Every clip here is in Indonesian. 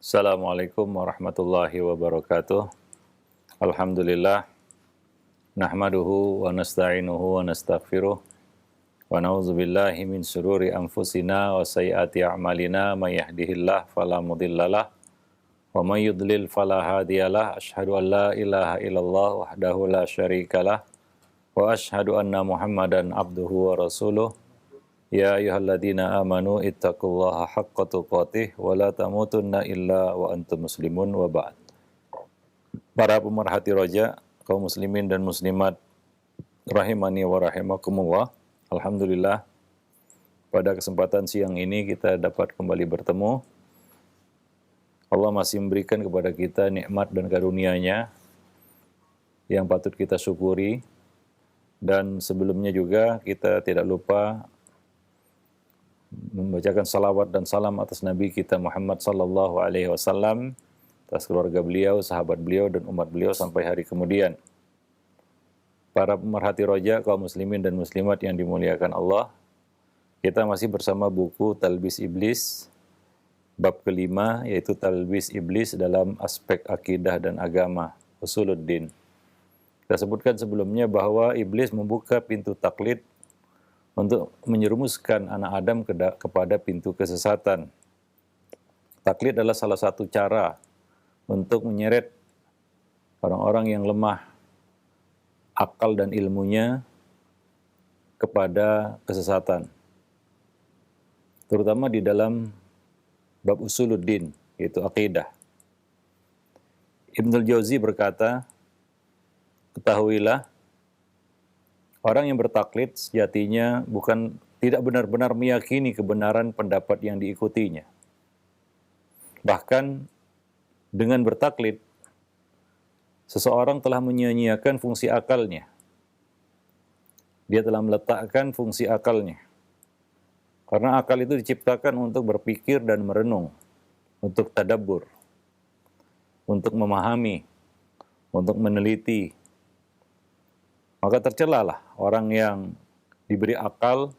Assalamualaikum warahmatullahi wabarakatuh. Alhamdulillah, nahmaduhu wa nasta'inuhu wa nastaghfiruh wa na'udzubillahi min syururi anfusina wa sayyiati a'malina may yahdihillah fala mudhillalah wa may yudlil fala hadiyalah. Asyhadu an la ilaha illallah wahdahu la syarikalah wa asyhadu anna Muhammadan abduhu wa rasuluh. Ya ayyuhalladzina amanu ittaqullaha haqqa tuqatih wa la tamutunna illa wa antum muslimun wa ba'd. Para pemerhati roja, kaum muslimin dan muslimat rahimani wa rahimakumullah. Alhamdulillah, pada kesempatan siang ini kita dapat kembali bertemu. Allah masih memberikan kepada kita nikmat dan karunia-Nya yang patut kita syukuri. Dan sebelumnya juga kita tidak lupa membacakan salawat dan salam atas Nabi kita Muhammad sallallahu alaihi wasallam, atas keluarga beliau, sahabat beliau, dan umat beliau sampai hari kemudian. Para pemerhati roja, kaum muslimin dan muslimat yang dimuliakan Allah, kita masih bersama buku Talbis Iblis, bab kelima, yaitu Talbis Iblis dalam aspek akidah dan agama, Usuluddin. Kita sebutkan sebelumnya bahwa Iblis membuka pintu taklid untuk menyerumuskan anak Adam kepada pintu kesesatan. Taklid adalah salah satu cara untuk menyeret orang-orang yang lemah akal dan ilmunya kepada kesesatan. Terutama di dalam bab Usuluddin, yaitu akidah. Ibnul Jauzi berkata, ketahuilah, orang yang bertaklid sejatinya tidak benar-benar meyakini kebenaran pendapat yang diikutinya. Bahkan dengan bertaklid, seseorang telah menyia-nyiakan fungsi akalnya. Dia telah meletakkan fungsi akalnya. Karena akal itu diciptakan untuk berpikir dan merenung, untuk tadabbur, untuk memahami, untuk meneliti. Maka tercelalah orang yang diberi akal,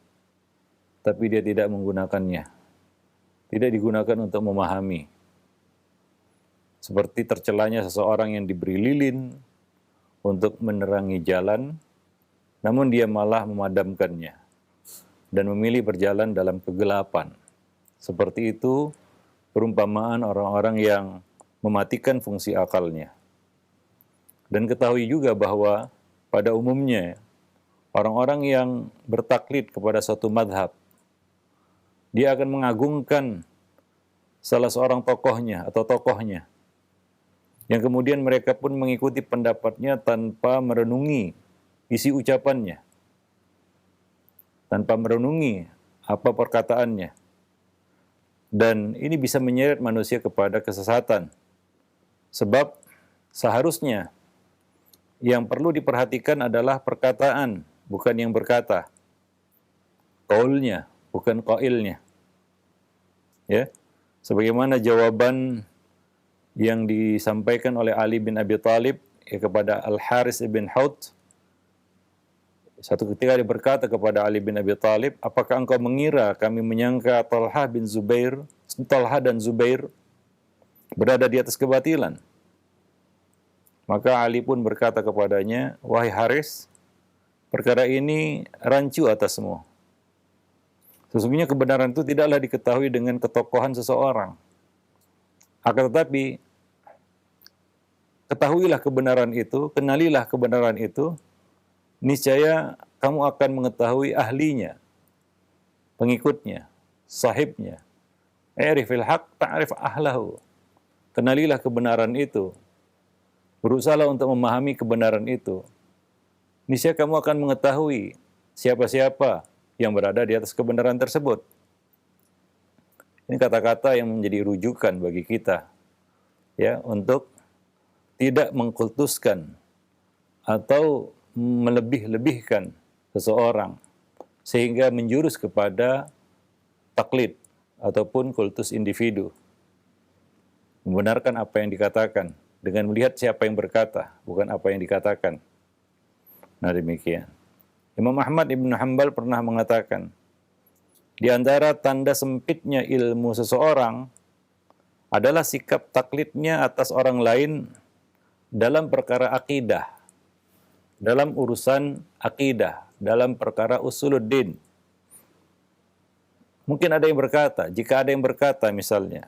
tapi dia tidak menggunakannya. Tidak digunakan untuk memahami. Seperti tercelanya seseorang yang diberi lilin untuk menerangi jalan, namun dia malah memadamkannya dan memilih berjalan dalam kegelapan. Seperti itu perumpamaan orang-orang yang mematikan fungsi akalnya. Dan ketahui juga bahwa pada umumnya, orang-orang yang bertaklid kepada suatu madhab, dia akan mengagungkan salah seorang tokohnya atau tokohnya, yang kemudian mereka pun mengikuti pendapatnya tanpa merenungi isi ucapannya, tanpa merenungi apa perkataannya. Dan ini bisa menyeret manusia kepada kesesatan. Sebab seharusnya yang perlu diperhatikan adalah perkataan, bukan yang berkata. Qaulnya, bukan qailnya. Ya. Sebagaimana jawaban yang disampaikan oleh Ali bin Abi Thalib kepada Al-Haris ibn Haut. Satu ketika dia berkata kepada Ali bin Abi Thalib, apakah engkau mengira kami menyangka Talha dan Zubair berada di atas kebatilan? Maka Ali pun berkata kepadanya, wahai Haris, perkara ini rancu atasmu. Sesungguhnya kebenaran itu tidaklah diketahui dengan ketokohan seseorang. Akan tetapi, ketahuilah kebenaran itu, kenalilah kebenaran itu, niscaya kamu akan mengetahui ahlinya, pengikutnya, sahibnya. I'rifil haq ta'rif ahlahu. Kenalilah kebenaran itu. Berusahalah untuk memahami kebenaran itu. Niscaya kamu akan mengetahui siapa-siapa yang berada di atas kebenaran tersebut. Ini kata-kata yang menjadi rujukan bagi kita, ya, untuk tidak mengkultuskan atau melebih-lebihkan seseorang sehingga menjurus kepada taklid ataupun kultus individu. Membenarkan apa yang dikatakan dengan melihat siapa yang berkata, bukan apa yang dikatakan. Nah, demikian. Imam Ahmad ibn Hanbal pernah mengatakan, di antara tanda sempitnya ilmu seseorang adalah sikap taklidnya atas orang lain dalam perkara akidah, dalam urusan akidah, dalam perkara usuluddin. Mungkin ada yang berkata, jika ada yang berkata misalnya,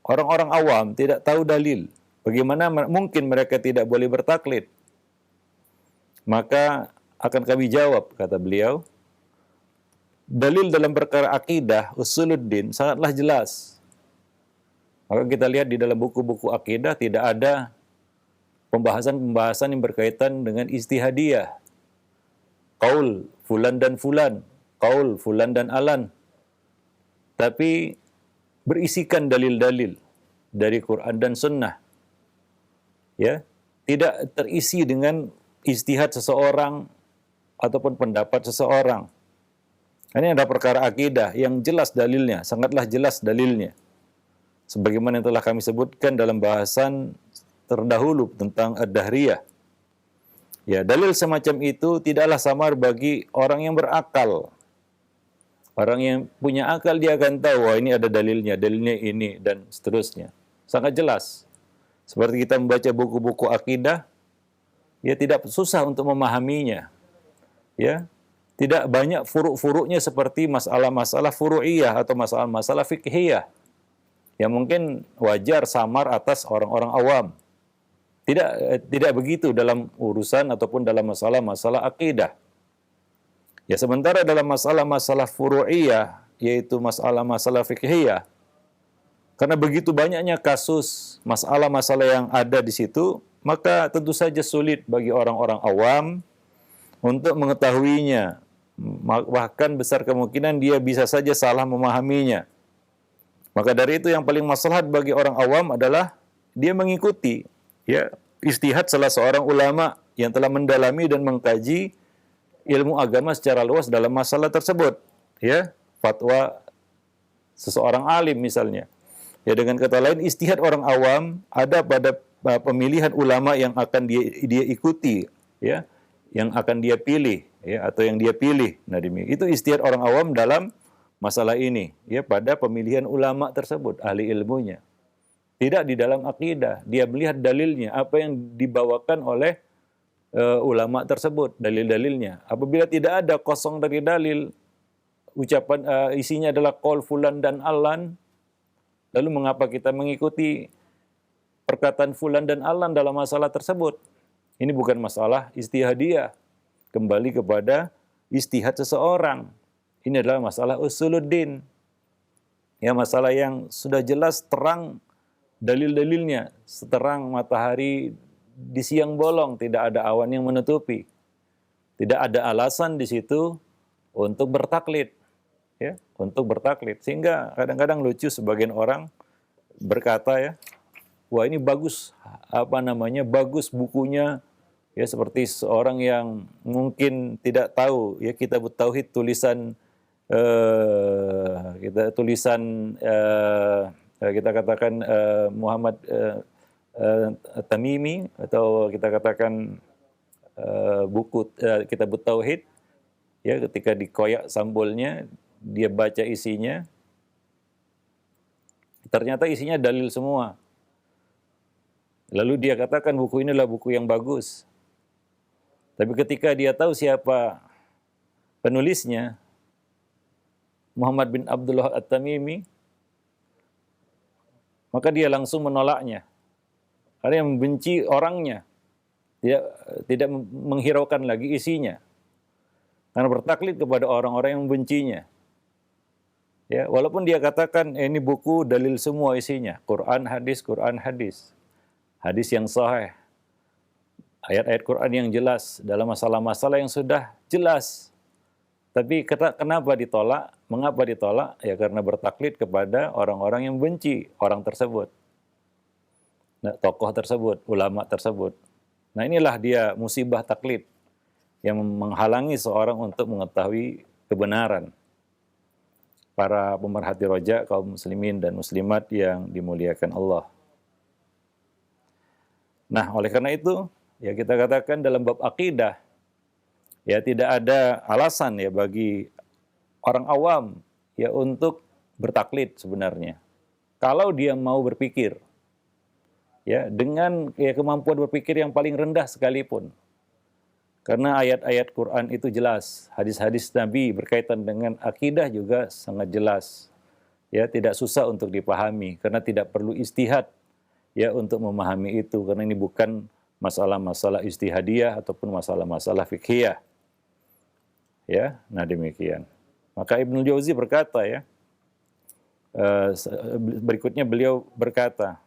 orang-orang awam tidak tahu dalil, bagaimana mungkin mereka tidak boleh bertaklid? Maka akan kami jawab, kata beliau, dalil dalam perkara akidah, usuluddin sangatlah jelas. Maka kita lihat di dalam buku-buku akidah tidak ada pembahasan-pembahasan yang berkaitan dengan ijtihadiyah. Qaul fulan dan fulan, qaul fulan dan alan. Tapi berisikan dalil-dalil dari Quran dan Sunnah. Ya, tidak terisi dengan ijtihad seseorang ataupun pendapat seseorang. Ini ada perkara akidah yang jelas dalilnya, sangatlah jelas dalilnya. Sebagaimana yang telah kami sebutkan dalam bahasan terdahulu tentang ad-dahriyah. Ya, dalil semacam itu tidaklah samar bagi orang yang berakal. Orang yang punya akal dia akan tahu, wah ini ada dalilnya ini dan seterusnya. Sangat jelas. Seperti kita membaca buku-buku akidah, ya tidak susah untuk memahaminya. Ya, tidak banyak furuk-furuknya seperti masalah-masalah furu'iyah atau masalah-masalah fiqhiyah. Yang mungkin wajar samar atas orang-orang awam. Tidak begitu dalam urusan ataupun dalam masalah-masalah akidah. Ya, sementara dalam masalah-masalah furu'iyah, yaitu masalah-masalah fiqhiyah, karena begitu banyaknya kasus masalah-masalah yang ada di situ, maka tentu saja sulit bagi orang-orang awam untuk mengetahuinya. Bahkan besar kemungkinan dia bisa saja salah memahaminya. Maka dari itu yang paling maslahat bagi orang awam adalah dia mengikuti ya ijtihad salah seorang ulama yang telah mendalami dan mengkaji ilmu agama secara luas dalam masalah tersebut, ya, fatwa seseorang alim misalnya. Ya, dengan kata lain, ijtihad orang awam ada pada pemilihan ulama yang akan dia ikuti, ya, yang akan dia pilih, ya, atau yang dia pilih. Nah, itu ijtihad orang awam dalam masalah ini, ya, pada pemilihan ulama tersebut, ahli ilmunya. Tidak di dalam akidah, dia melihat dalilnya, apa yang dibawakan oleh ulama tersebut, dalil-dalilnya. Apabila tidak ada kosong dari dalil, ucapan isinya adalah qaul fulan dan alan, lalu mengapa kita mengikuti perkataan fulan dan alan dalam masalah tersebut? Ini bukan masalah ijtihadiyah, kembali kepada ijtihad seseorang. Ini adalah masalah usuluddin. Ya, masalah yang sudah jelas terang dalil-dalilnya, seterang matahari di siang bolong, tidak ada awan yang menutupi. Tidak ada alasan di situ untuk bertaklid, ya, untuk bertaklid. Sehingga kadang-kadang lucu sebagian orang berkata, ya, wah ini bagus, bagus bukunya, ya, seperti seorang yang mungkin tidak tahu, ya, Kitab Tauhid tulisan kita katakan Muhammad Tamimi, atau kita katakan buku Kitab Tauhid, ya, ketika dikoyak sampulnya, dia baca isinya, ternyata isinya dalil semua. Lalu dia katakan buku ini adalah buku yang bagus. Tapi ketika dia tahu siapa penulisnya, Muhammad bin Abdullah At-Tamimi, maka dia langsung menolaknya. Karena yang membenci orangnya, tidak menghiraukan lagi isinya. Karena bertaklid kepada orang-orang yang membencinya. Ya, walaupun dia katakan ini buku dalil semua isinya, Quran hadis, hadis yang sahih, ayat-ayat Quran yang jelas dalam masalah-masalah yang sudah jelas. Tapi kenapa ditolak? Mengapa ditolak? Ya karena bertaklid kepada orang-orang yang benci orang tersebut. Nah, tokoh tersebut, ulama tersebut. Nah, inilah dia musibah taklid yang menghalangi seorang untuk mengetahui kebenaran. Para pemerhati roja, kaum muslimin dan muslimat yang dimuliakan Allah. Nah, oleh karena itu, ya kita katakan dalam bab akidah, ya tidak ada alasan ya bagi orang awam ya untuk bertaklid sebenarnya. kalau dia mau berpikir, ya, dengan kemampuan berpikir yang paling rendah sekalipun. Karena ayat-ayat Quran itu jelas, hadis-hadis Nabi berkaitan dengan akidah juga sangat jelas. Ya, tidak susah untuk dipahami karena tidak perlu istihad ya untuk memahami itu, karena ini bukan masalah-masalah istihadiyah ataupun masalah-masalah fikhiyah. Ya, nah demikian. Maka Ibnu Jauzi berkata ya, berikutnya beliau berkata,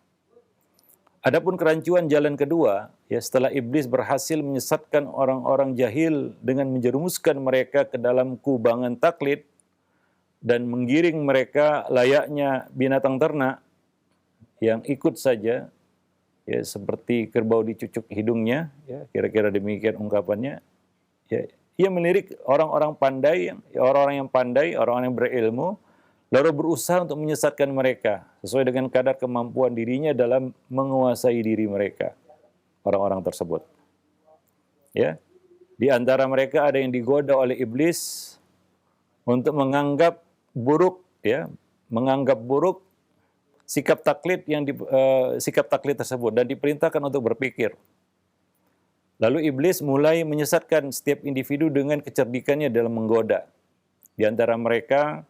adapun kerancuan jalan kedua, ya setelah iblis berhasil menyesatkan orang-orang jahil dengan menjerumuskan mereka ke dalam kubangan taklid dan menggiring mereka layaknya binatang ternak yang ikut saja, ya seperti kerbau dicucuk hidungnya, ya kira-kira demikian ungkapannya. Ya, ia melirik orang-orang pandai, orang-orang yang pandai, orang-orang yang berilmu, lalu berusaha untuk menyesatkan mereka sesuai dengan kadar kemampuan dirinya dalam menguasai diri mereka, orang-orang tersebut. Ya, di antara mereka ada yang digoda oleh iblis untuk menganggap buruk, ya, menganggap buruk sikap taklid sikap taklid tersebut dan diperintahkan untuk berpikir. Lalu iblis mulai menyesatkan setiap individu dengan kecerdikannya dalam menggoda. Di antara mereka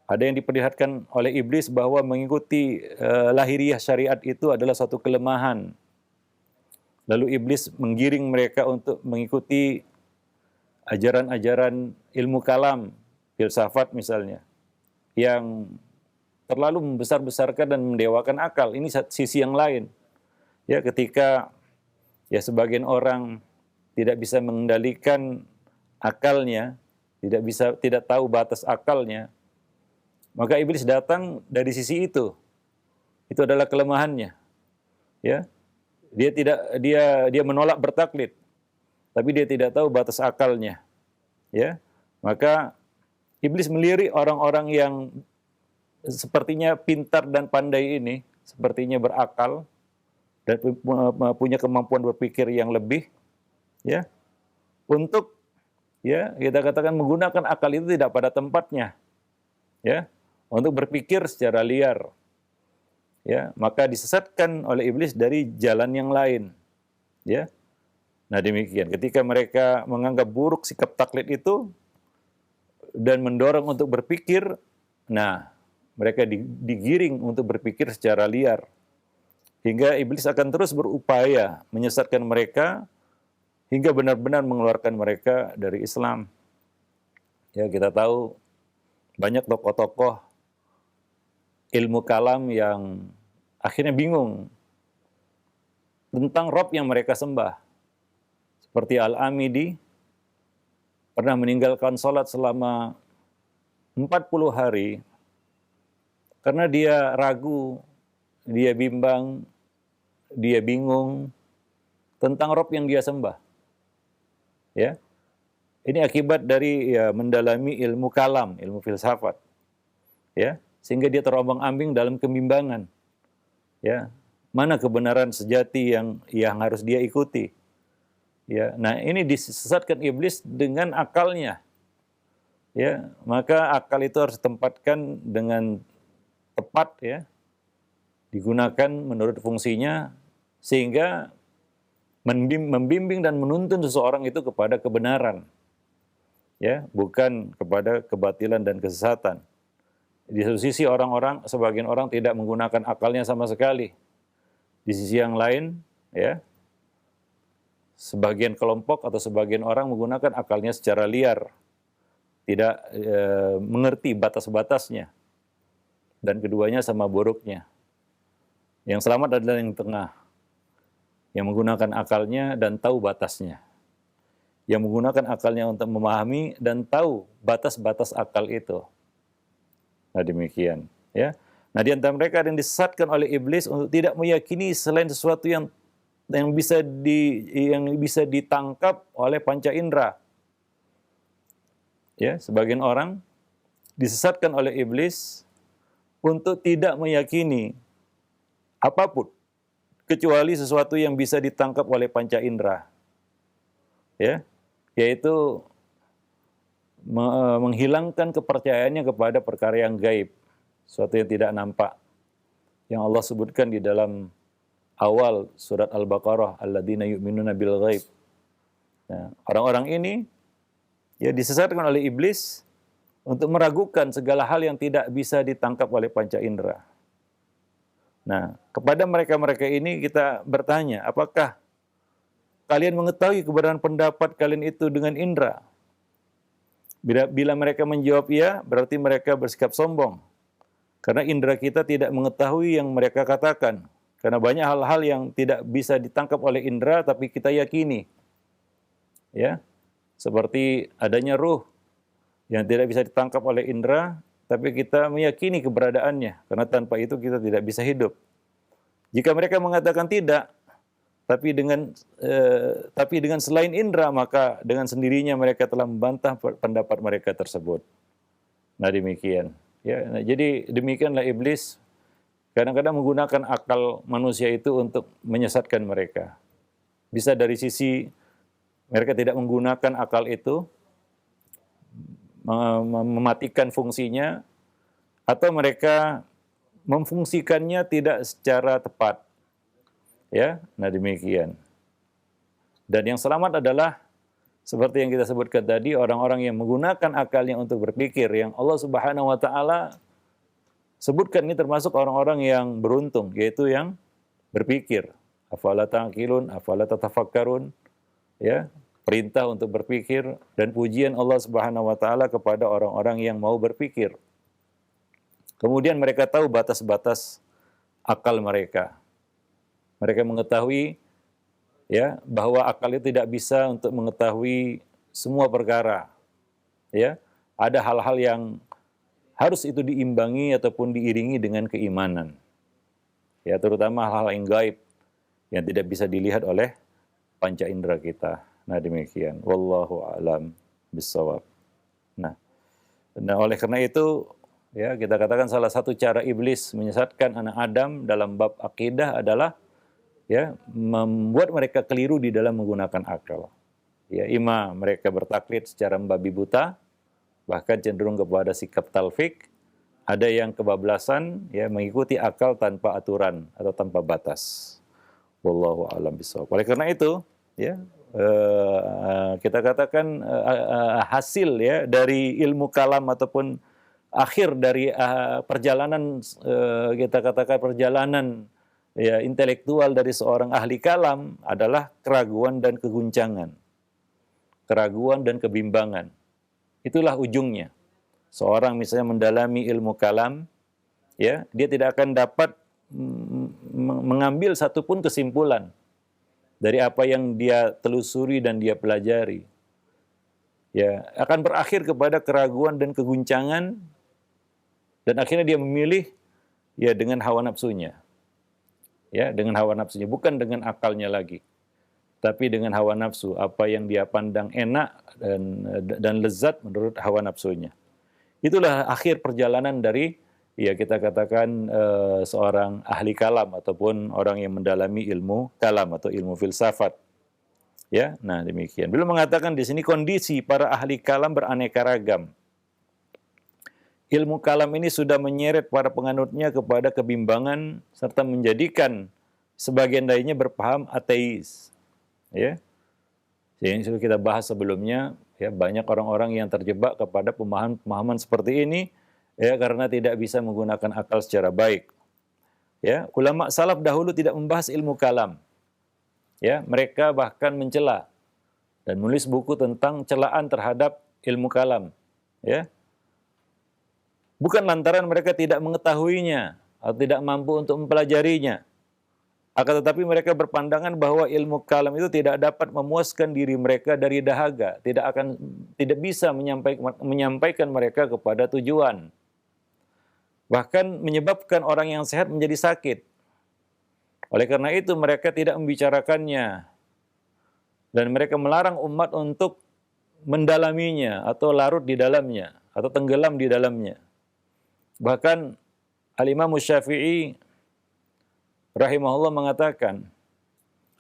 ada yang diperlihatkan oleh iblis bahwa mengikuti lahiriah syariat itu adalah suatu kelemahan. Lalu iblis menggiring mereka untuk mengikuti ajaran-ajaran ilmu kalam, filsafat misalnya, yang terlalu membesar-besarkan dan mendewakan akal. Ini sisi yang lain. Ya, ketika ya sebagian orang tidak bisa mengendalikan akalnya, tidak tahu batas akalnya, maka iblis datang dari sisi itu. Itu adalah kelemahannya. Ya. Dia menolak bertaklid, tapi dia tidak tahu batas akalnya. Ya. Maka iblis melirik orang-orang yang sepertinya pintar dan pandai ini, sepertinya berakal dan punya kemampuan berpikir yang lebih, ya, untuk ya kita katakan menggunakan akal itu tidak pada tempatnya, ya, untuk berpikir secara liar, ya, maka disesatkan oleh iblis dari jalan yang lain, ya. Nah demikian, ketika mereka menganggap buruk sikap taklid itu dan mendorong untuk berpikir, nah mereka digiring untuk berpikir secara liar. Hingga iblis akan terus berupaya menyesatkan mereka hingga benar-benar mengeluarkan mereka dari Islam. Ya, kita tahu banyak tokoh-tokoh ilmu kalam yang akhirnya bingung tentang Rob yang mereka sembah. Seperti Al-Amidi pernah meninggalkan sholat selama 40 hari karena dia ragu, dia bimbang, dia bingung tentang Rob yang dia sembah. Ya. Ini akibat dari ya, mendalami ilmu kalam, ilmu filsafat. Ya, sehingga dia terombang-ambing dalam kebimbangan. Ya. Mana kebenaran sejati yang harus dia ikuti? Ya. Nah, ini disesatkan iblis dengan akalnya. Ya, maka akal itu harus ditempatkan dengan tepat, ya. Digunakan menurut fungsinya sehingga membimbing dan menuntun seseorang itu kepada kebenaran, ya, bukan kepada kebatilan dan kesesatan. Di satu sisi sebagian orang tidak menggunakan akalnya sama sekali. Di sisi yang lain, ya, sebagian kelompok atau sebagian orang menggunakan akalnya secara liar, tidak mengerti batas-batasnya, dan keduanya sama buruknya. Yang selamat adalah yang tengah, yang menggunakan akalnya dan tahu batasnya. Yang menggunakan akalnya untuk memahami dan tahu batas-batas akal itu. Nah demikian. Ya. Nah di antara mereka ada yang disesatkan oleh iblis untuk tidak meyakini selain sesuatu yang bisa ditangkap oleh panca indera. Ya, sebagian orang disesatkan oleh iblis untuk tidak meyakini apapun kecuali sesuatu yang bisa ditangkap oleh panca indera, ya, yaitu menghilangkan kepercayaannya kepada perkara yang gaib, sesuatu yang tidak nampak, yang Allah sebutkan di dalam awal surat Al-Baqarah, alladzina yu'minuna bil ghaib. Nah, orang-orang ini ya disesatkan oleh iblis untuk meragukan segala hal yang tidak bisa ditangkap oleh panca indera. Nah, kepada mereka-mereka ini kita bertanya, apakah kalian mengetahui kebenaran pendapat kalian itu dengan indera? Bila mereka menjawab iya, berarti mereka bersikap sombong. Karena indera kita tidak mengetahui yang mereka katakan. Karena banyak hal-hal yang tidak bisa ditangkap oleh indera, tapi kita yakini. Ya, seperti adanya ruh yang tidak bisa ditangkap oleh indera, tapi kita meyakini keberadaannya. Karena tanpa itu kita tidak bisa hidup. Jika mereka mengatakan tidak, tapi dengan selain indera, maka dengan sendirinya mereka telah membantah pendapat mereka tersebut. Nah demikian. Ya, nah, jadi demikianlah iblis kadang-kadang menggunakan akal manusia itu untuk menyesatkan mereka. Bisa dari sisi mereka tidak menggunakan akal itu, mematikan fungsinya, atau mereka memfungsikannya tidak secara tepat. Ya, nah demikian. Dan yang selamat adalah seperti yang kita sebutkan tadi, orang-orang yang menggunakan akalnya untuk berpikir, yang Allah Subhanahu wa taala sebutkan ini termasuk orang-orang yang beruntung, yaitu yang berpikir. Afala ta'qilun, afala tatafakkarun. Ya, perintah untuk berpikir dan pujian Allah Subhanahu wa taala kepada orang-orang yang mau berpikir. Kemudian mereka tahu batas-batas akal mereka. Mereka mengetahui ya bahwa akal itu tidak bisa untuk mengetahui semua perkara. Ya, ada hal-hal yang harus itu diimbangi ataupun diiringi dengan keimanan. Ya, terutama hal-hal yang gaib yang tidak bisa dilihat oleh panca indera kita. Nah, demikian. Wallahu a'lam bissawab. Nah, oleh karena itu ya kita katakan salah satu cara iblis menyesatkan anak Adam dalam bab akidah adalah ya membuat mereka keliru di dalam menggunakan akal. Ya, ima mereka bertaklid secara membabi buta, bahkan cenderung kepada sikap talfik. Ada yang kebablasan ya mengikuti akal tanpa aturan atau tanpa batas. Wallahu a'lam bishawab. Oleh karena itu, ya kita katakan hasil ya dari ilmu kalam ataupun akhir dari perjalanan kita katakan perjalanan ya intelektual dari seorang ahli kalam adalah keraguan dan keguncangan. Keraguan dan kebimbangan. Itulah ujungnya. Seorang misalnya mendalami ilmu kalam, ya, dia tidak akan dapat mengambil satupun kesimpulan dari apa yang dia telusuri dan dia pelajari. Ya, akan berakhir kepada keraguan dan keguncangan dan akhirnya dia memilih ya dengan hawa nafsunya. Ya, dengan hawa nafsunya, bukan dengan akalnya lagi. Tapi dengan hawa nafsu, apa yang dia pandang enak dan lezat menurut hawa nafsunya. Itulah akhir perjalanan dari ya kita katakan seorang ahli kalam ataupun orang yang mendalami ilmu kalam atau ilmu filsafat. Ya, nah demikian. Beliau mengatakan di sini kondisi para ahli kalam beraneka ragam. Ilmu kalam ini sudah menyeret para penganutnya kepada kebimbangan serta menjadikan sebagian lainnya berpaham ateis. Ya. Yang sudah kita bahas sebelumnya, ya banyak orang-orang yang terjebak kepada pemahaman seperti ini ya karena tidak bisa menggunakan akal secara baik. Ya, ulama salaf dahulu tidak membahas ilmu kalam. Ya, mereka bahkan mencela dan menulis buku tentang celaan terhadap ilmu kalam. Ya. Bukan lantaran mereka tidak mengetahuinya atau tidak mampu untuk mempelajarinya. Akan tetapi mereka berpandangan bahwa ilmu kalam itu tidak dapat memuaskan diri mereka dari dahaga, tidak bisa menyampaikan mereka kepada tujuan. Bahkan menyebabkan orang yang sehat menjadi sakit. Oleh karena itu mereka tidak membicarakannya dan mereka melarang umat untuk mendalaminya atau larut di dalamnya atau tenggelam di dalamnya. Bahkan Al-Imam Syafi'i rahimahullah mengatakan,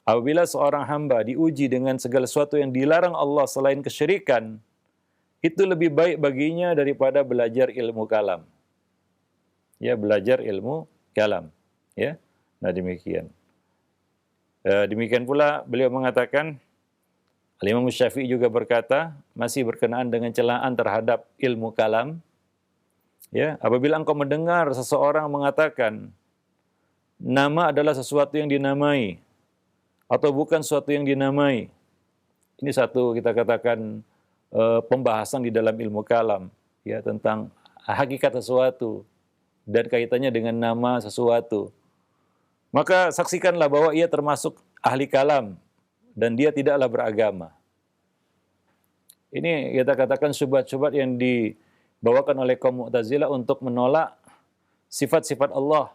apabila seorang hamba diuji dengan segala sesuatu yang dilarang Allah selain kesyirikan, itu lebih baik baginya daripada belajar ilmu kalam. Ya, belajar ilmu kalam. Ya, nah demikian. Demikian pula beliau mengatakan, Al-Imam Syafi'i juga berkata, masih berkenaan dengan celaan terhadap ilmu kalam, ya, apabila engkau mendengar seseorang mengatakan nama adalah sesuatu yang dinamai atau bukan sesuatu yang dinamai. Ini satu kita katakan pembahasan di dalam ilmu kalam, ya, tentang hakikat sesuatu dan kaitannya dengan nama sesuatu. Maka saksikanlah bahwa ia termasuk ahli kalam dan dia tidaklah beragama. Ini kita katakan syubhat-syubhat yang dibawakan oleh kaum Mu'tazilah untuk menolak sifat-sifat Allah,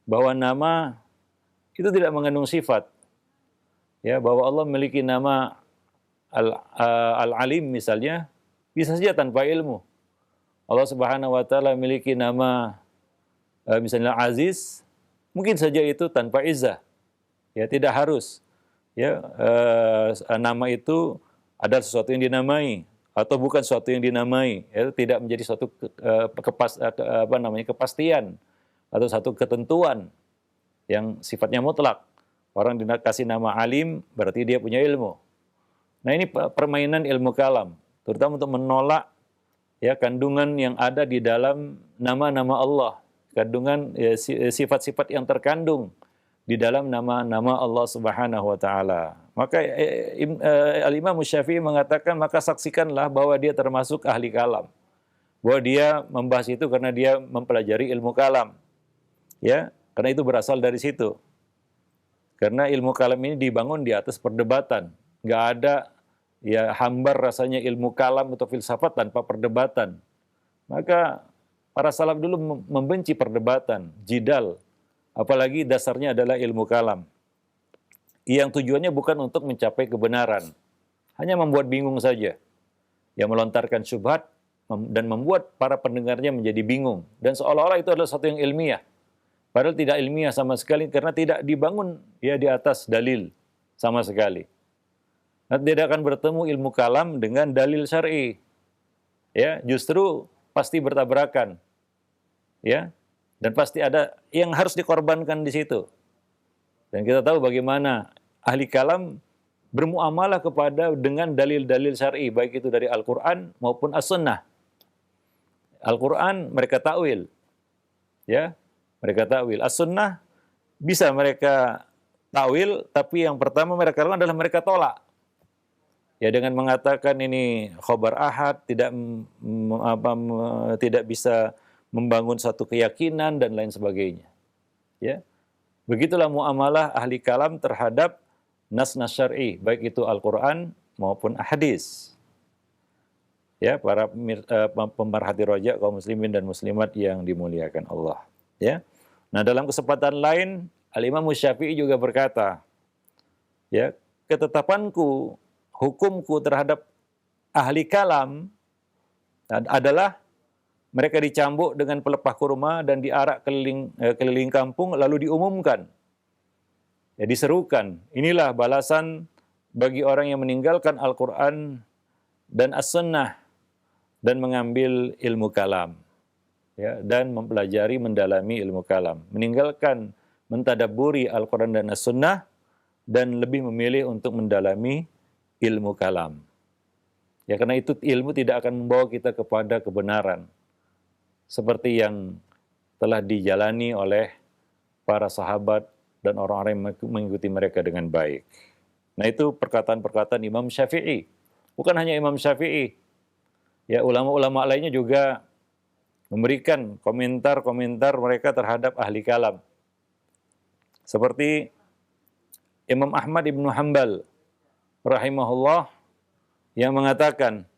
bahwa nama itu tidak mengandung sifat. Ya, bahwa Allah memiliki nama Al-Alim misalnya, bisa saja tanpa ilmu. Allah Subhanahu wa taala memiliki nama misalnya Aziz, mungkin saja itu tanpa izzah. Ya, tidak harus. Ya, nama itu adalah sesuatu yang dinamai atau bukan sesuatu yang dinamai. Ya, tidak menjadi suatu kepastian atau satu ketentuan yang sifatnya mutlak. Orang dikasih nama alim berarti dia punya ilmu. Nah, ini permainan ilmu kalam, terutama untuk menolak ya kandungan yang ada di dalam nama-nama Allah, kandungan ya, sifat-sifat yang terkandung di dalam nama-nama Allah Subhanahu wa taala. Maka Al-Imam Syafi'i mengatakan, maka saksikanlah bahwa dia termasuk ahli kalam. Bahwa dia membahas itu karena dia mempelajari ilmu kalam. Ya, karena itu berasal dari situ. Karena ilmu kalam ini dibangun di atas perdebatan. Nggak ada ya hambar rasanya ilmu kalam atau filsafat tanpa perdebatan. Maka para salaf dulu membenci perdebatan, jidal. Apalagi dasarnya adalah ilmu kalam. Yang tujuannya bukan untuk mencapai kebenaran. Hanya membuat bingung saja. Yang melontarkan syubhat dan membuat para pendengarnya menjadi bingung. Dan seolah-olah itu adalah sesuatu yang ilmiah. Padahal tidak ilmiah sama sekali karena tidak dibangun ya di atas dalil sama sekali. Nah, tidak akan bertemu ilmu kalam dengan dalil syar'i. Ya, justru pasti bertabrakan. Ya. Dan pasti ada yang harus dikorbankan di situ. Dan kita tahu bagaimana ahli kalam bermuamalah dengan dalil-dalil syar'i, baik itu dari Al-Qur'an maupun As-Sunnah. Al-Qur'an mereka takwil. Ya. Mereka takwil. As-Sunnah bisa mereka takwil, tapi yang pertama mereka lakukan adalah mereka tolak. Ya, dengan mengatakan ini khobar ahad, tidak bisa membangun satu keyakinan dan lain sebagainya. Ya. Begitulah muamalah ahli kalam terhadap nas-nas syar'i, baik itu Al-Qur'an maupun hadis. Ya, para pemerhati rojak kaum muslimin dan muslimat yang dimuliakan Allah. Ya. Nah, dalam kesempatan lain Al-Imam Syafi'i juga berkata, ya, ketetapanku, hukumku terhadap ahli kalam adalah mereka dicambuk dengan pelepah kurma dan diarak keliling kampung lalu diumumkan. Ya, diserukan, inilah balasan bagi orang yang meninggalkan Al-Qur'an dan As-Sunnah dan mengambil ilmu kalam. Ya, dan mempelajari, mendalami ilmu kalam. Meninggalkan mentadabburi Al-Qur'an dan As-Sunnah dan lebih memilih untuk mendalami ilmu kalam. Ya, karena itu ilmu tidak akan membawa kita kepada kebenaran. Seperti yang telah dijalani oleh para sahabat dan orang-orang yang mengikuti mereka dengan baik. Nah, itu perkataan-perkataan Imam Syafi'i. Bukan hanya Imam Syafi'i. Ya, ulama-ulama lainnya juga memberikan komentar-komentar mereka terhadap ahli kalam. Seperti Imam Ahmad ibnu Hanbal rahimahullah yang mengatakan,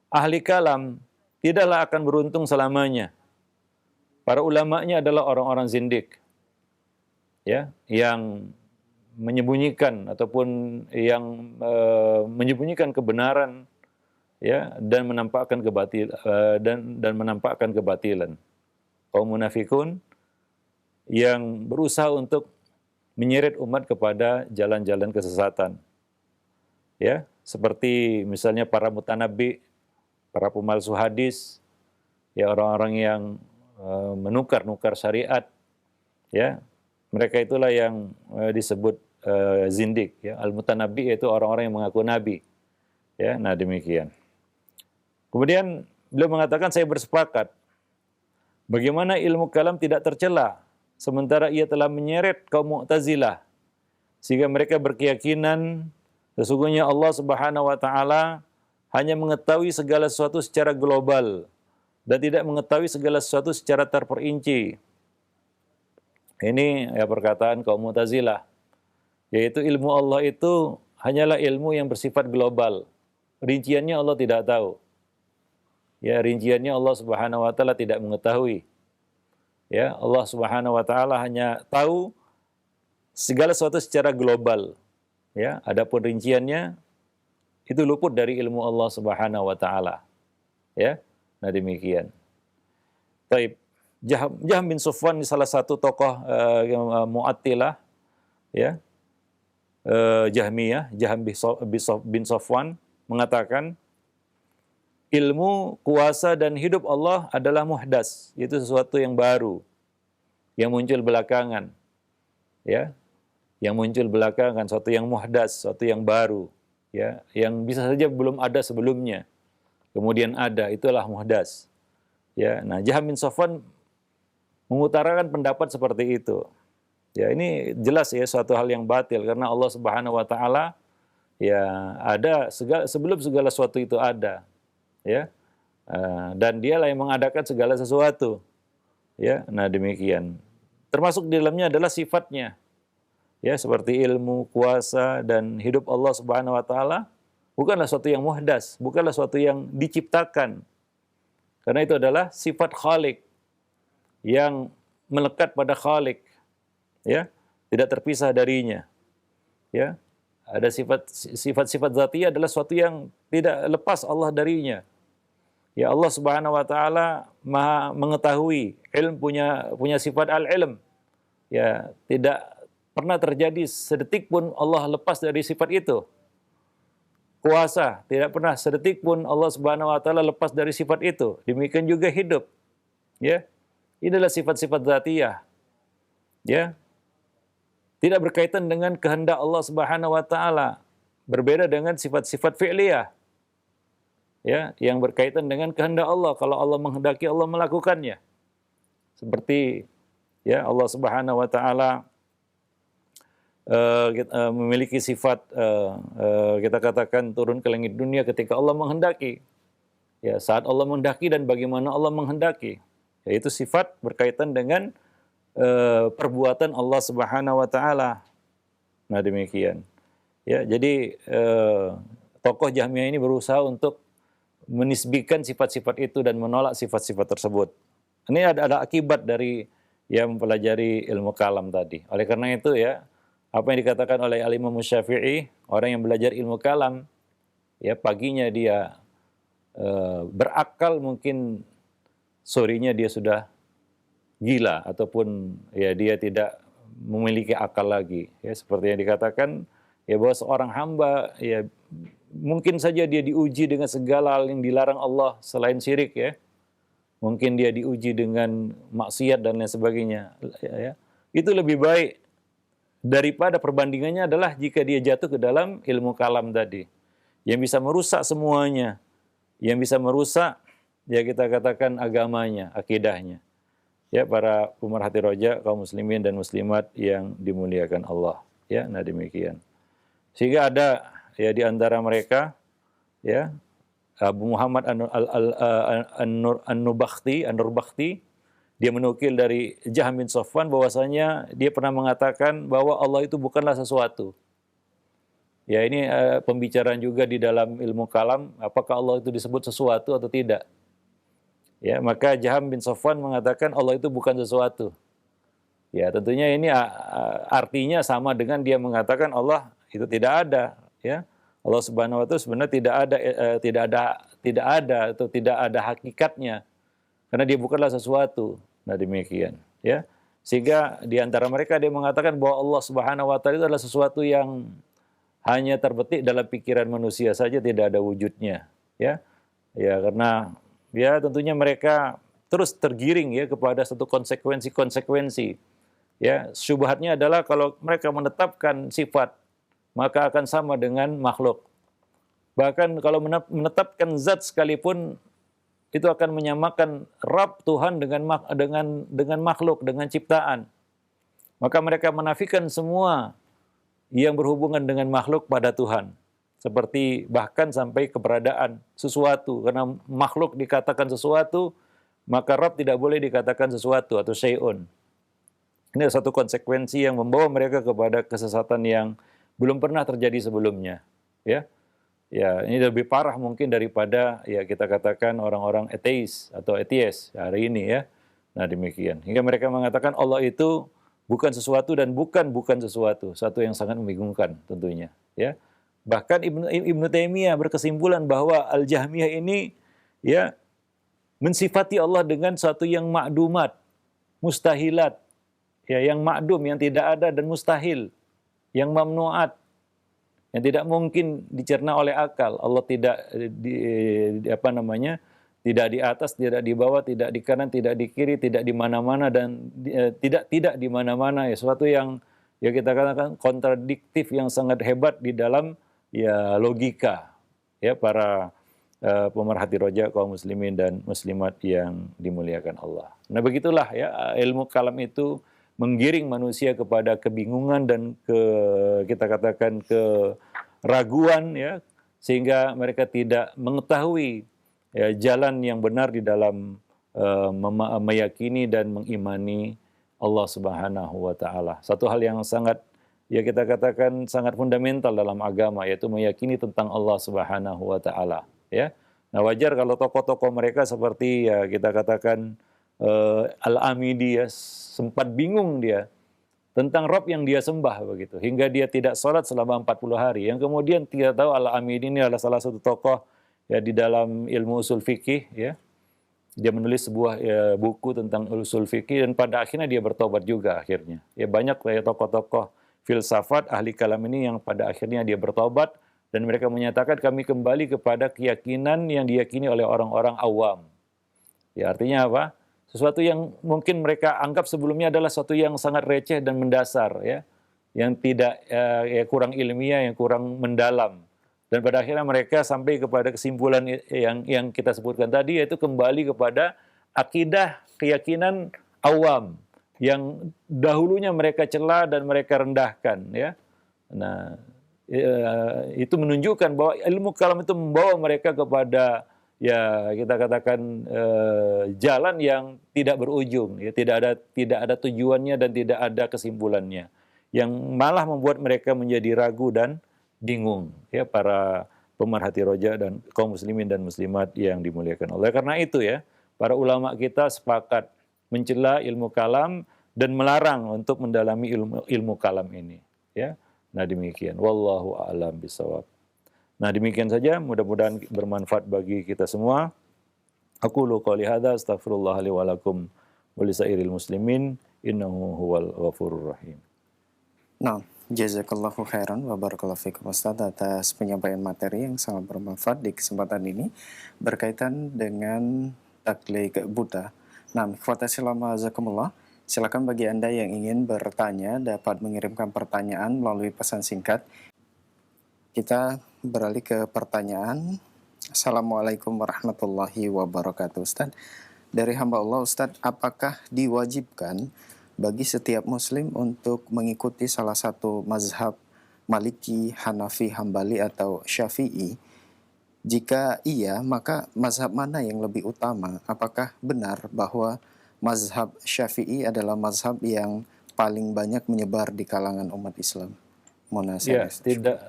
ahli kalam tidaklah akan beruntung selamanya. Para ulamanya adalah orang-orang zindik. Ya, yang menyembunyikan ataupun yang menyembunyikan kebenaran, ya, dan menampakkan kebatilan. Kaum munafikun yang berusaha untuk menyeret umat kepada jalan-jalan kesesatan. Ya, seperti misalnya para mutanabbi, para pemalsu hadis, ya, orang-orang yang menukar-nukar syariat, ya, Mereka itulah yang disebut zindik, ya. Al-mutanabbi yaitu orang-orang yang mengaku nabi. Ya, nah demikian. Kemudian beliau mengatakan, saya bersepakat bagaimana ilmu kalam tidak tercela sementara ia telah menyeret kaum Mu'tazilah sehingga mereka berkeyakinan sesungguhnya Allah Subhanahu wa taala hanya mengetahui segala sesuatu secara global dan tidak mengetahui segala sesuatu secara terperinci. Ini ya perkataan kaum Mu'tazilah, yaitu ilmu Allah itu hanyalah ilmu yang bersifat global. Rinciannya Allah tidak tahu. Ya, rinciannya Allah Subhanahu wa taala tidak mengetahui. Ya, Allah Subhanahu wa taala hanya tahu segala sesuatu secara global. Ya, adapun rinciannya itu luput dari ilmu Allah Subhanahu wa taala. Ya. Nah, demikian. Taib. Jahm bin Safwan salah satu tokoh Mu'attilah, ya. Jahmiyah, Jahm bin Safwan mengatakan ilmu, kuasa dan hidup Allah adalah muhdas, itu sesuatu yang baru, yang muncul belakangan, ya, yang muncul belakangan, sesuatu yang muhdas, sesuatu yang baru, ya, yang bisa saja belum ada sebelumnya, kemudian ada, itulah muhdas, ya. Nah, Jahm bin Safwan mengutarakan pendapat seperti itu, ya. Ini jelas ya suatu hal yang batil karena Allah Subhanahu wa taala ya ada sebelum segala sesuatu itu ada. Ya, dan dialah yang mengadakan segala sesuatu, ya. Nah demikian, termasuk di dalamnya adalah sifatnya, ya, seperti ilmu, kuasa dan hidup Allah Subhanahu wa taala bukanlah sesuatu yang muhdas, bukanlah sesuatu yang diciptakan, karena itu adalah sifat Khalik yang melekat pada Khalik, ya, tidak terpisah darinya, ya. Ada sifat-sifat zatiyah adalah sesuatu yang tidak lepas Allah darinya. Ya, Allah Subhanahu wa taala Maha mengetahui, punya sifat al-ilm. Ya, tidak pernah terjadi sedetik pun Allah lepas dari sifat itu. Kuasa, tidak pernah sedetik pun Allah Subhanahu wa taala lepas dari sifat itu. Demikian juga hidup. Ya. Ini adalah sifat-sifat dzatiyah. Ya. Tidak berkaitan dengan kehendak Allah Subhanahu wa taala. Berbeda dengan sifat-sifat fi'liyah. Ya, yang berkaitan dengan kehendak Allah. Kalau Allah menghendaki, Allah melakukannya. Seperti ya Allah Subhanahu wa taala memiliki sifat kita katakan turun ke langit dunia ketika Allah menghendaki. Ya, saat Allah menghendaki dan bagaimana Allah menghendaki. Yaitu sifat berkaitan dengan perbuatan Allah Subhanahu wa taala. Nah, demikian. Ya, jadi tokoh Jahmiyah ini berusaha untuk menisbikan sifat-sifat itu dan menolak sifat-sifat tersebut. Ini ada akibat dari yang mempelajari ilmu kalam tadi. Oleh karena itu ya, apa yang dikatakan oleh Al-Imam Syafi'i, orang yang belajar ilmu kalam, ya paginya dia berakal, mungkin sorenya dia sudah gila ataupun ya dia tidak memiliki akal lagi. Ya, seperti yang dikatakan ya bahwa seorang hamba ya mungkin saja dia diuji dengan segala hal yang dilarang Allah selain syirik, ya. Mungkin dia diuji dengan maksiat dan lain sebagainya. Ya. Itu lebih baik daripada perbandingannya adalah jika dia jatuh ke dalam ilmu kalam tadi. Yang bisa merusak semuanya. Yang bisa merusak, ya kita katakan agamanya, akidahnya. Ya, para pemerhati roja, kaum muslimin dan muslimat yang dimuliakan Allah. Ya, nah demikian. Sehingga ada ya di antara mereka ya Abu Muhammad An-Nurbakhti, dia menukil dari Jahm bin Safwan bahwasanya dia pernah mengatakan bahwa Allah itu bukanlah sesuatu. Ya, ini pembicaraan juga di dalam ilmu kalam, apakah Allah itu disebut sesuatu atau tidak. Ya, maka Jahm bin Safwan mengatakan Allah itu bukan sesuatu. Ya, tentunya ini artinya sama dengan dia mengatakan Allah itu tidak ada, ya. Allah Subhanahu wa taala sebenarnya tidak ada atau tidak ada hakikatnya karena dia bukanlah sesuatu. Nah, demikian, ya. Sehingga di antara mereka dia mengatakan bahwa Allah Subhanahu wa taala itu adalah sesuatu yang hanya terbetik dalam pikiran manusia saja, tidak ada wujudnya, ya. Ya, karena ya tentunya mereka terus tergiring ya kepada satu konsekuensi-konsekuensi Ya, syubhatnya adalah kalau mereka menetapkan sifat maka akan sama dengan makhluk. Bahkan kalau menetapkan zat sekalipun itu akan menyamakan Rabb Tuhan dengan makhluk, dengan ciptaan. Maka mereka menafikan semua yang berhubungan dengan makhluk pada Tuhan. Seperti bahkan sampai keberadaan sesuatu. Karena makhluk dikatakan sesuatu, maka Rabb tidak boleh dikatakan sesuatu atau syai'un. Ini satu konsekuensi yang membawa mereka kepada kesesatan yang belum pernah terjadi sebelumnya. Ya, ya ini lebih parah mungkin daripada ya kita katakan orang-orang ateis atau atheist hari ini ya. Nah demikian. Hingga mereka mengatakan Allah itu bukan sesuatu dan bukan sesuatu. Satu yang sangat membingungkan tentunya. Ya. Bahkan Ibnu Taimiyah berkesimpulan bahwa Al-Jahmiyah ini ya mensifati Allah dengan satu yang ma'dumat, mustahilat. Ya, yang ma'dum, yang tidak ada dan mustahil, yang mamnuat, yang tidak mungkin dicerna oleh akal. Allah tidak tidak di atas, tidak di bawah, tidak di kanan, tidak di kiri, tidak di mana-mana dan tidak di mana-mana. Ya, sesuatu yang ya kita katakan kontradiktif yang sangat hebat di dalam ya logika ya para pemerhati roja kaum muslimin dan muslimat yang dimuliakan Allah. Nah, begitulah ya ilmu kalam itu menggiring manusia kepada kebingungan dan kita katakan keraguan ya, sehingga mereka tidak mengetahui ya, jalan yang benar di dalam meyakini dan mengimani Allah Subhanahu wa taala. Satu hal yang sangat ya kita katakan sangat fundamental dalam agama, yaitu meyakini tentang Allah Subhanahu wa taala ya. Nah, wajar kalau tokoh-tokoh mereka seperti ya kita katakan Al-Amidi ya, sempat bingung dia tentang Rabb yang dia sembah begitu, hingga dia tidak sholat selama 40 hari. Yang kemudian tidak tahu Al-Amidi ini adalah salah satu tokoh ya di dalam ilmu usul fikih ya. Dia menulis sebuah ya, buku tentang usul fikih dan pada akhirnya dia bertobat juga akhirnya. Ya banyak ya tokoh-tokoh filsafat ahli kalam ini yang pada akhirnya dia bertobat dan mereka menyatakan kami kembali kepada keyakinan yang diyakini oleh orang-orang awam. Ya artinya apa? Sesuatu yang mungkin mereka anggap sebelumnya adalah sesuatu yang sangat receh dan mendasar ya, yang tidak ya kurang ilmiah, yang kurang mendalam. Dan pada akhirnya mereka sampai kepada kesimpulan yang kita sebutkan tadi, yaitu kembali kepada akidah keyakinan awam yang dahulunya mereka cela dan mereka rendahkan ya. Nah, itu menunjukkan bahwa ilmu kalam itu membawa mereka kepada ya kita katakan jalan yang tidak berujung ya, tidak ada tujuannya dan tidak ada kesimpulannya, yang malah membuat mereka menjadi ragu dan bingung ya para pemerhati roja dan kaum muslimin dan muslimat yang dimuliakan Allah. Karena itu ya para ulama kita sepakat mencela ilmu kalam dan melarang untuk mendalami ilmu kalam ini ya. Nah demikian, wallahu a'lam bishawab. Nah demikian saja, mudah-mudahan bermanfaat bagi kita semua. Aqulu qouli hadza astaghfirullah li wa lakum wa lisairil muslimin innahu huwal ghafurur rahim. Nah, jazakallahu khairan wa barakallahu fikum Ustaz atas penyampaian materi yang sangat bermanfaat di kesempatan ini berkaitan dengan taklid buta. Nah, ikhwata silama azakumullah, silakan bagi Anda yang ingin bertanya dapat mengirimkan pertanyaan melalui pesan singkat. Kita beralih ke pertanyaan. Assalamualaikum warahmatullahi wabarakatuh Ustaz. Dari hamba Allah Ustaz, apakah diwajibkan bagi setiap muslim untuk mengikuti salah satu mazhab Maliki, Hanafi, Hambali atau Syafi'i? Jika iya, maka mazhab mana yang lebih utama? Apakah benar bahwa mazhab Syafi'i adalah mazhab yang paling banyak menyebar di kalangan umat Islam? Ya, tidak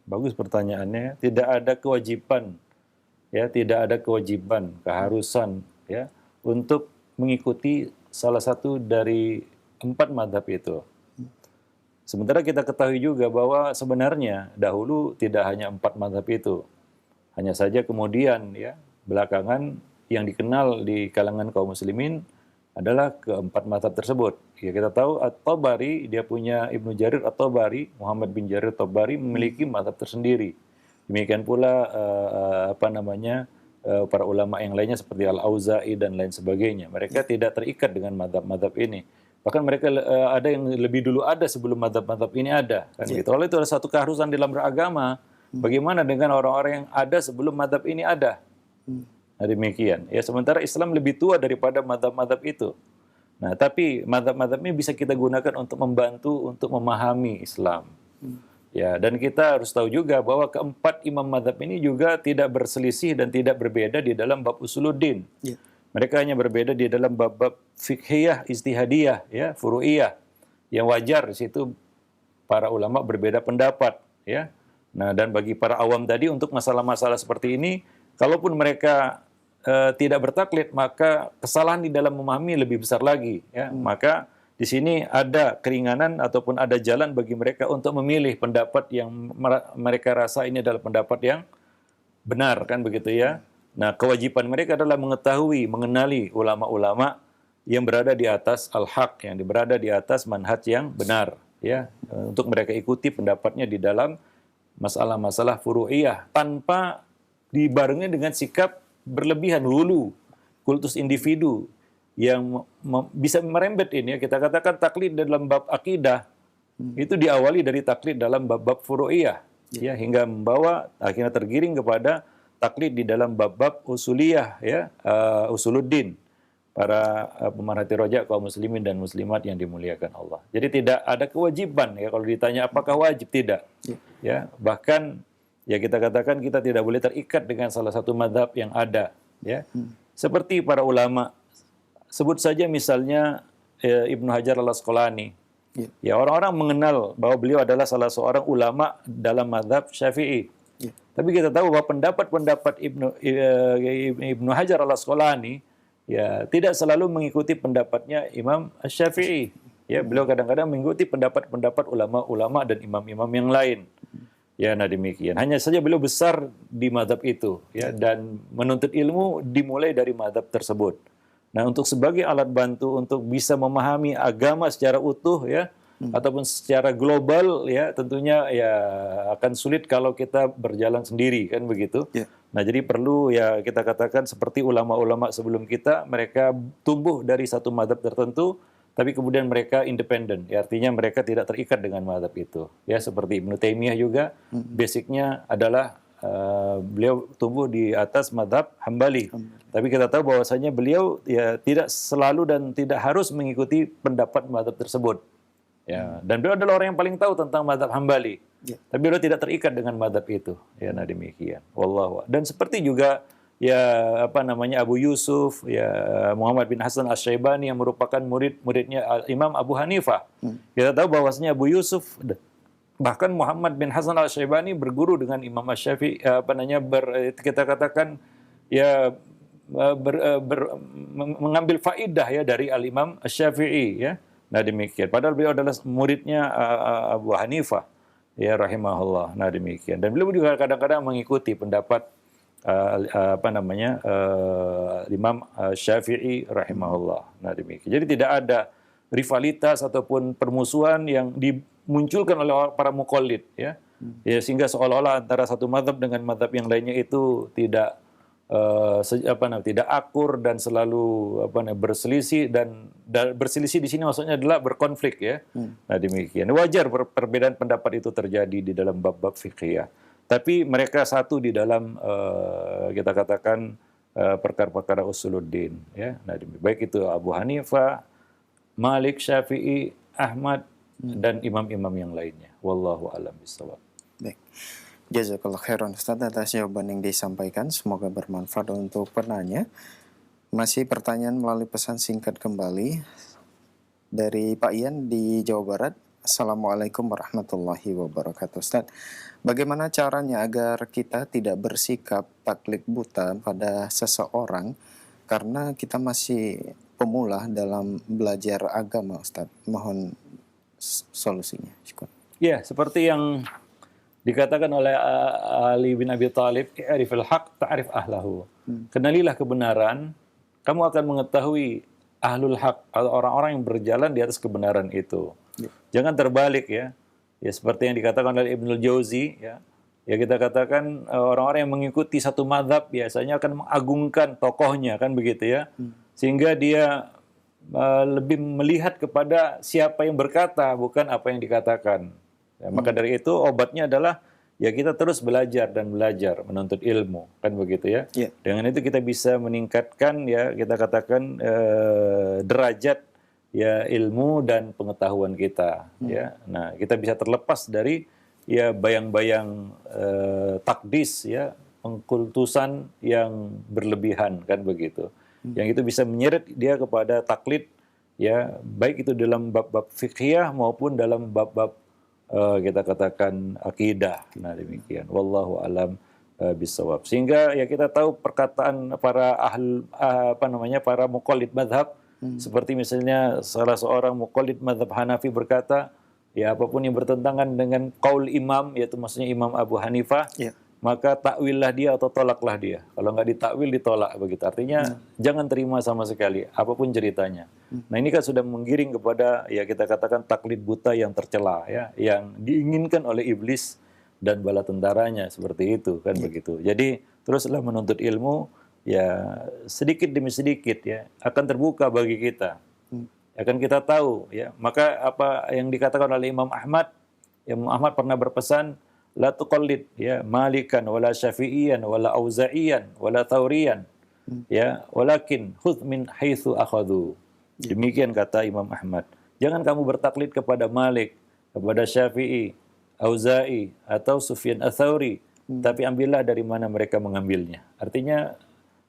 bagus pertanyaannya. Tidak ada kewajiban, ya, tidak ada kewajiban, keharusan, ya, untuk mengikuti salah satu dari 4 mazhab itu. Sementara kita ketahui juga bahwa sebenarnya dahulu tidak hanya 4 mazhab itu, hanya saja kemudian, ya, belakangan yang dikenal di kalangan kaum muslimin adalah keempat mazhab tersebut. Ya, kita tahu At-Tabari, dia punya Ibnu Jarir At-Tabari, Muhammad bin Jarir At-Tabari memiliki mazhab tersendiri. Demikian pula para ulama yang lainnya seperti Al-Auza'i dan lain sebagainya. Mereka tidak terikat dengan mazhab-mazhab ini. Bahkan mereka ada yang lebih dulu ada sebelum mazhab-mazhab ini ada. Kan gitu. Kalau itu ada satu keharusan dalam beragama, bagaimana dengan orang-orang yang ada sebelum mazhab ini ada? Nah, demikian. Ya, sementara Islam lebih tua daripada mazhab-mazhab itu. Nah, tapi mazhab-mazhab ini bisa kita gunakan untuk membantu untuk memahami Islam. Ya, dan kita harus tahu juga bahwa keempat imam mazhab ini juga tidak berselisih dan tidak berbeda di dalam bab usuluddin. Ya. Mereka hanya berbeda di dalam bab-bab fikhiyah, istihadiyah, ya, furu'iyah. Yang wajar di situ para ulama berbeda pendapat, ya. Nah, dan bagi para awam tadi untuk masalah-masalah seperti ini, kalaupun mereka tidak bertaklid, maka kesalahan di dalam memahami lebih besar lagi, ya. Maka di sini ada keringanan ataupun ada jalan bagi mereka untuk memilih pendapat yang mereka rasa ini adalah pendapat yang benar, kan begitu ya. Nah, kewajiban mereka adalah mengetahui, mengenali ulama-ulama yang berada di atas al-haq, yang berada di atas manhaj yang benar, ya, untuk mereka ikuti pendapatnya di dalam masalah-masalah furu'iyah tanpa dibarengi dengan sikap berlebihan hulu, kultus individu yang bisa merembet ini, ya. Kita katakan taklid dalam bab akidah itu diawali dari taklid dalam bab-bab furu'iyah, ya, hingga membawa akhirnya tergiring kepada taklid di dalam bab-bab usuliyah, ya, usuluddin, para pemerhati rojak kaum muslimin dan muslimat yang dimuliakan Allah. Jadi tidak ada kewajiban, ya, kalau ditanya apakah wajib, tidak. Ya, bahkan ya kita katakan kita tidak boleh terikat dengan salah satu mazhab yang ada, ya. Seperti para ulama, sebut saja misalnya Ibnu Hajar al-Asqalani. Ya, orang-orang mengenal bahwa beliau adalah salah seorang ulama dalam mazhab Syafi'i. Tapi kita tahu bahwa pendapat-pendapat Ibnu Hajar al-Asqalani, ya, tidak selalu mengikuti pendapatnya Imam Syafi'i. Ya, beliau kadang-kadang mengikuti pendapat-pendapat ulama-ulama dan imam-imam yang lain. Ya, nah demikian. Hanya saja beliau besar di mazhab itu, ya, dan menuntut ilmu dimulai dari mazhab tersebut. Nah, untuk sebagai alat bantu untuk bisa memahami agama secara utuh, ya, ataupun secara global, ya, tentunya ya akan sulit kalau kita berjalan sendiri, kan begitu. Nah, jadi perlu, ya, kita katakan seperti ulama-ulama sebelum kita, mereka tumbuh dari satu mazhab tertentu, tapi kemudian mereka independen, ya, artinya mereka tidak terikat dengan mazhab itu. Ya, seperti Ibnu Taimiyah juga, basicnya adalah beliau tumbuh di atas mazhab Hambali. Tapi kita tahu bahwasanya beliau, ya, tidak selalu dan tidak harus mengikuti pendapat mazhab tersebut. Ya, dan beliau adalah orang yang paling tahu tentang mazhab Hambali. Tapi beliau tidak terikat dengan mazhab itu. Ya, nah demikian. Wallahu. Dan seperti juga, ya, apa namanya, Abu Yusuf, ya, Muhammad bin Hasan Asy-Syaibani yang merupakan murid-muridnya Imam Abu Hanifah. Kita tahu bahwasanya Abu Yusuf, bahkan Muhammad bin Hasan Asy-Syaibani berguru dengan Imam Asy-Syafi'i, kita katakan, ya, mengambil faidah, ya, dari Al-Imam Asy-Syafi'i, ya. Nah demikian. Padahal beliau adalah muridnya Abu Hanifah, ya, rahimahullah. Nah demikian. Dan beliau juga kadang-kadang mengikuti pendapat Imam Syafi'i rahimahullah. Nah demikian. Jadi tidak ada rivalitas ataupun permusuhan yang dimunculkan oleh para muqallid, ya. Ya, sehingga seolah-olah antara satu mazhab dengan mazhab yang lainnya itu tidak tidak akur dan selalu berselisih, dan berselisih di sini maksudnya adalah berkonflik, ya. Nah demikian. Wajar perbedaan pendapat itu terjadi di dalam bab-bab fikih. Tapi mereka satu di dalam kita katakan perkara-perkara usuluddin, ya. Nah, baik itu Abu Hanifah, Malik, Syafi'i, Ahmad, dan imam-imam yang lainnya. Wallahu a'lam bishawab. Baik. Jazakallah khairan Ustaz atas jawaban yang disampaikan. Semoga bermanfaat untuk penanya. Masih pertanyaan melalui pesan singkat kembali dari Pak Ian di Jawa Barat. Assalamualaikum warahmatullahi wabarakatuh. Ustaz, bagaimana caranya agar kita tidak bersikap taklid buta pada seseorang karena kita masih pemula dalam belajar agama, Ustaz? Mohon solusinya. Syukur. Ya, seperti yang dikatakan oleh Ali bin Abi Thalib, "I'rifil haq ta'rif ahlahu." Kenalilah kebenaran, kamu akan mengetahui ahlul haq, atau orang-orang yang berjalan di atas kebenaran itu. Jangan terbalik, ya. Ya, seperti yang dikatakan oleh Ibnul Jauzi, ya. Ya, kita katakan orang-orang yang mengikuti satu mazhab biasanya akan mengagungkan tokohnya, kan begitu, ya. Sehingga dia lebih melihat kepada siapa yang berkata, bukan apa yang dikatakan. Ya, maka dari itu obatnya adalah ya kita terus belajar dan belajar menuntut ilmu, kan begitu ya. Ya. Dengan itu kita bisa meningkatkan ya kita katakan derajat ya ilmu dan pengetahuan kita. Ya, nah kita bisa terlepas dari ya bayang-bayang takdis ya pengkultusan yang berlebihan, kan begitu. Yang itu bisa menyeret dia kepada taklid ya baik itu dalam bab-bab fikih maupun dalam bab-bab kita katakan akidah. Nah demikian. Wallahu alam bisawab. Sehingga ya kita tahu perkataan para para muqallid madhab seperti misalnya salah seorang muqallid madhab Hanafi berkata, ya apapun yang bertentangan dengan qaul imam, yaitu maksudnya Imam Abu Hanifah, Ya. maka takwillah dia atau tolaklah dia. Kalau nggak ditakwil ditolak begitu. Artinya jangan terima sama sekali apapun ceritanya. Nah ini kan sudah menggiring kepada ya kita katakan taklid buta yang tercela ya, yang diinginkan oleh iblis dan bala tentaranya seperti itu kan begitu. Jadi teruslah menuntut ilmu ya sedikit demi sedikit ya akan terbuka bagi kita. Akan kita tahu ya. Maka apa yang dikatakan oleh Imam Ahmad, Imam Ahmad pernah berpesan la tuqallid ya malikan wala syafi'iyan wala auza'iyan wala thauriyan ya walakin khudh min haitsu akhadhu. Demikian kata Imam Ahmad. Jangan kamu bertaklid kepada Malik, kepada Syafi'i, Auza'i atau Sufyan Ats-Tsauri, tapi ambillah dari mana mereka mengambilnya. Artinya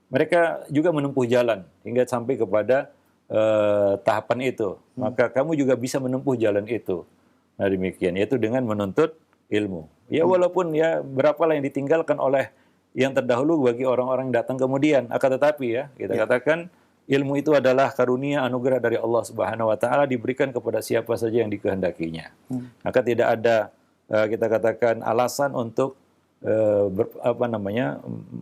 mereka juga menempuh jalan hingga sampai kepada tahapan itu. Maka kamu juga bisa menempuh jalan itu. Nah demikian, yaitu dengan menuntut ilmu. Ya walaupun ya berapalah yang ditinggalkan oleh yang terdahulu bagi orang-orang yang datang kemudian. Akan tetapi ya kita katakan ilmu itu adalah karunia anugerah dari Allah Subhanahu wa taala diberikan kepada siapa saja yang dikehendakinya. Maka tidak ada kita katakan alasan untuk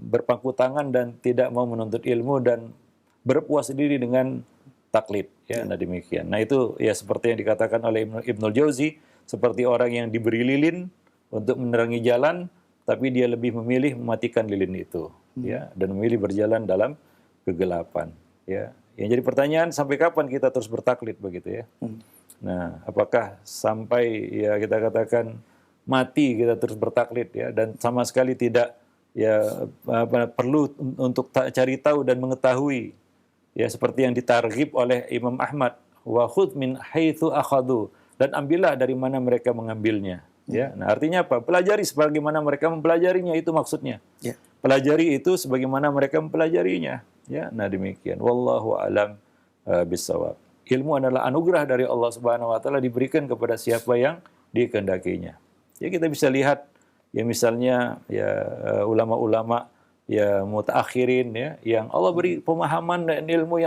berpangku tangan dan tidak mau menuntut ilmu dan berpuas diri dengan taklid ya. Nah demikian. Nah itu ya seperti yang dikatakan oleh Ibnul Jauzi, seperti orang yang diberi lilin untuk menerangi jalan, tapi dia lebih memilih mematikan lilin itu, ya, dan memilih berjalan dalam kegelapan, ya. Yang jadi pertanyaan, sampai kapan kita terus bertaklid begitu ya? Nah, apakah sampai ya kita katakan mati kita terus bertaklid ya, dan sama sekali tidak ya perlu untuk cari tahu dan mengetahui, ya seperti yang ditarghib oleh Imam Ahmad, wa khudh min haitsu akhadhu, dan ambillah dari mana mereka mengambilnya. Ya, nah artinya apa? Pelajari sebagaimana mereka mempelajarinya, itu maksudnya. Ya. Pelajari itu sebagaimana mereka mempelajarinya. Ya, nah demikian. Wallahu alam bisawab. Ilmu adalah anugerah dari Allah Subhanahu wa taala diberikan kepada siapa yang dikehendakinya. Ya kita bisa lihat ya misalnya ya ulama-ulama ya mutaakhirin ya yang Allah beri pemahaman dan ilmu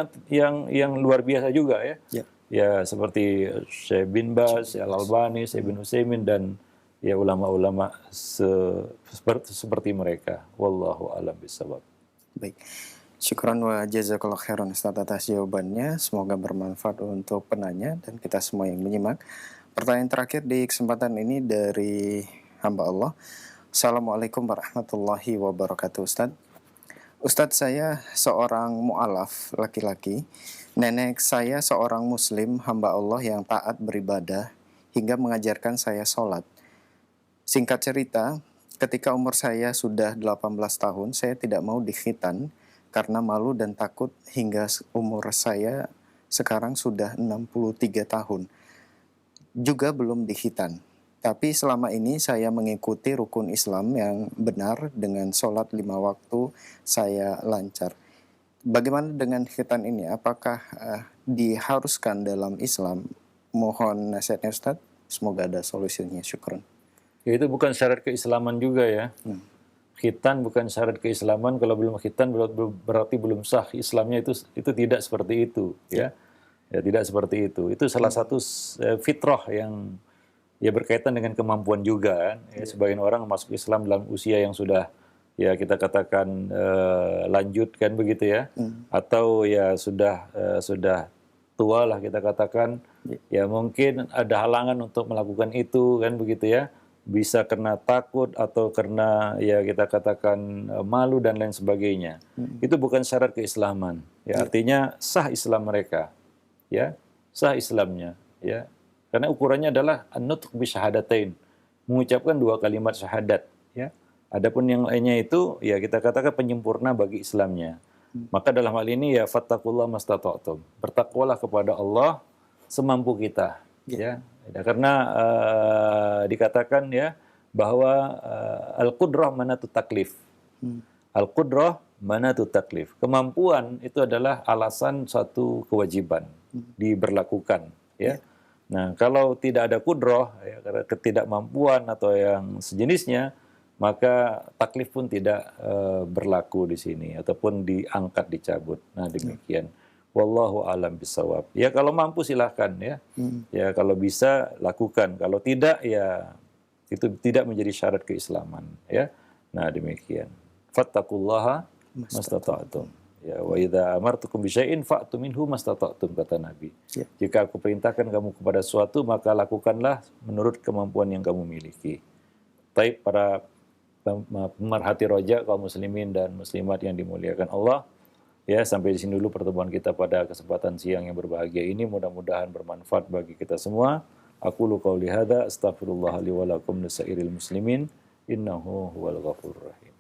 yang luar biasa juga ya. Ya. Ya seperti Syekh bin Baz, Al-Albani, Syekh bin Utsaimin dan ya ulama-ulama seperti mereka. Wallahu a'lam bishawab. Baik. Syukran wa jazakallahu khairan Ustaz atas jawabannya. Semoga bermanfaat untuk penanya dan kita semua yang menyimak. Pertanyaan terakhir di kesempatan ini dari hamba Allah. Assalamualaikum warahmatullahi wabarakatuh Ustaz. Ustadz, saya seorang mu'alaf laki-laki. Nenek saya seorang muslim hamba Allah yang taat beribadah hingga mengajarkan saya sholat. Singkat cerita, ketika umur saya sudah 18 tahun, saya tidak mau dikhitan karena malu dan takut hingga umur saya sekarang sudah 63 tahun. Juga belum dikhitan. Tapi selama ini saya mengikuti rukun Islam yang benar dengan sholat 5 waktu saya lancar. Bagaimana dengan khitan ini? Apakah diharuskan dalam Islam? Mohon nasihatnya Ustaz. Semoga ada solusinya. Syukran. Ya, itu bukan syarat keislaman juga ya. Khitan bukan syarat keislaman. Kalau belum khitan berarti belum sah Islamnya, itu tidak seperti itu ya. Ya tidak seperti itu. Itu salah satu fitrah yang ya berkaitan dengan kemampuan juga kan. Ya, sebagian orang masuk Islam dalam usia yang sudah ya kita katakan lanjut kan begitu ya. Atau ya sudah tua lah kita katakan. Ya mungkin ada halangan untuk melakukan itu kan begitu ya. Bisa karena takut atau karena ya kita katakan malu dan lain sebagainya. Itu bukan syarat keislaman. Ya artinya sah Islam mereka. ya sah Islamnya, ya. Karena ukurannya adalah an-nutq bi syahadatain, mengucapkan 2 kalimat syahadat, ya. Adapun yang lainnya itu ya kita katakan penyempurna bagi Islamnya. Maka dalam hal ini ya fattakullah mastata'tum. Bertakwalah kepada Allah semampu kita, ya. Karena dikatakan ya bahwa al-qudrah manatut taklif. Al-qudrah manatut taklif. Kemampuan itu adalah alasan suatu kewajiban diberlakukan, ya. Nah, kalau tidak ada kudrah, ya, karena ketidakmampuan atau yang sejenisnya, maka taklif pun tidak berlaku di sini ataupun diangkat, dicabut. Nah, demikian. Wallahu alam bisawab. Ya kalau mampu silahkan ya. Ya kalau bisa lakukan. Kalau tidak ya itu tidak menjadi syarat keislaman ya. Nah, demikian. Fattaqullaha mastata'tum. Ya wa idza amartukum bisyai'in fa'tu minhu mastata'tum, kata Nabi. Ya. Jika aku perintahkan kamu kepada suatu maka lakukanlah menurut kemampuan yang kamu miliki. Baik para pemerhati roja kaum muslimin dan muslimat yang dimuliakan Allah. Ya, sampai di sini dulu pertemuan kita pada kesempatan siang yang berbahagia ini. Mudah-mudahan bermanfaat bagi kita semua. Aqulu qauli hadza astaghfirullah li wa lakum lisairil muslimin innahu huwal ghafurur rahim.